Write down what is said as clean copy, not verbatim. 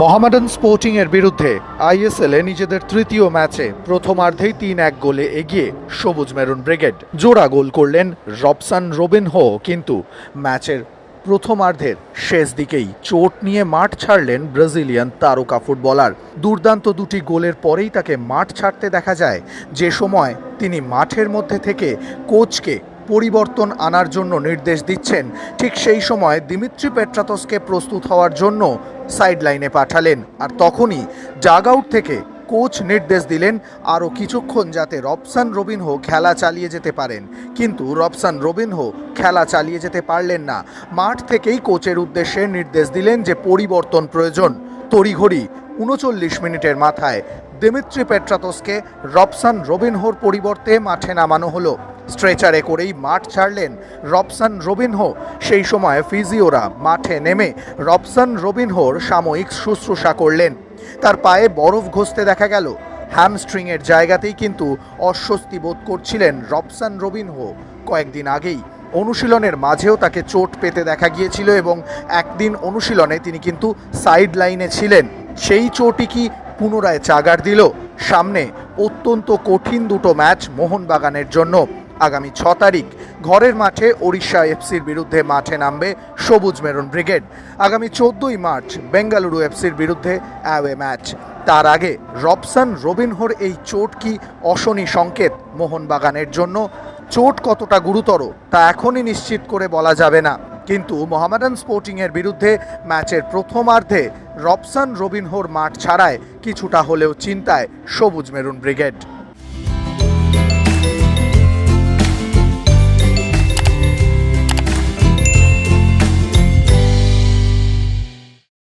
Mohammedan sporting এর বিরুদ্ধে ISL এ নিজেদের তৃতীয় ম্যাচে প্রথমার্ধেই ৩-১ গোলে এগিয়ে সবুজ মেরুন ব্রিগেড। জোড়া গোল করলেন রবসান রবিনহো, কিন্তু ম্যাচের প্রথমার্ধের শেষ দিকেই চোট নিয়ে মাঠ ছাড়লেন ব্রাজিলিয়ান তারকা ফুটবলার। দুর্দান্ত দুটি গোলের পরেই তাকে মাঠ ছাড়তে দেখা যায়, যে সময় তিনি মাঠের মধ্যে থেকে কোচকে পরিবর্তন আনার জন্য নির্দেশ দিচ্ছেন। ঠিক সেই সময় দিমিত্রি পেট্রাতসকে প্রস্তুত হওয়ার জন্য সাইড লাইনে পাঠালেন, আর তখনই ডাগ আউট থেকে কোচ নির্দেশ দিলেন আরও কিছুক্ষণ যাতে রবসান রবিনহো খেলা চালিয়ে যেতে পারেন। কিন্তু রবসান রবিনহো খেলা চালিয়ে যেতে পারলেন না। মাঠ থেকেই কোচের উদ্দেশ্যে নির্দেশ দিলেন যে পরিবর্তন প্রয়োজন। তড়িঘড়ি ৩৯ মিনিটের মাথায় দিমিত্রি পেট্রাতসকে রবসান রবিনহোর পরিবর্তে মাঠে নামানো হলো। স্ট্রেচারে করেই মাঠ ছাড়লেন রবসান রবিনহো। সেই সময় ফিজিওরা মাঠে নেমে রবসান রবিনহোর সাময়িক শুশ্রূষা করলেন। তার পায়ে বরফ ঘষতে দেখা গেল। হ্যামস্ট্রিংয়ের জায়গাতেই কিন্তু অস্বস্তি বোধ করছিলেন রবসান রবিনহো। কয়েকদিন আগেই অনুশীলনের মাঝেও তাকে চোট পেতে দেখা গিয়েছিল এবং একদিন অনুশীলনে তিনি কিন্তু সাইড লাইনে ছিলেন। সেই চোটই কি পুনরায় চাগার দিল? সামনে অত্যন্ত কঠিন দুটো ম্যাচ মোহনবাগানের জন্য। আগামী ৬ তারিখ ঘরের মাঠে ওড়িশা এফসির বিরুদ্ধে মাঠে নামবে সবুজ মেরুন ব্রিগেড। আগামী ১৪ই মার্চ বেঙ্গালুরু এফসির বিরুদ্ধে অ্যাওয়ে ম্যাচ। তার আগে রবসান রবিনহোর এই চোট কি অশনি সংকেত মোহনবাগানের জন্য? চোট কতটা গুরুতর তা এখনই নিশ্চিত করে বলা যাবে না, কিন্তু মোহামেডান স্পোর্টিংয়ের বিরুদ্ধে ম্যাচের প্রথমার্ধে রবসান রবিনহোর মাঠ ছাড়ায় কিছুটা হলেও চিন্তায় সবুজ মেরুন ব্রিগেড।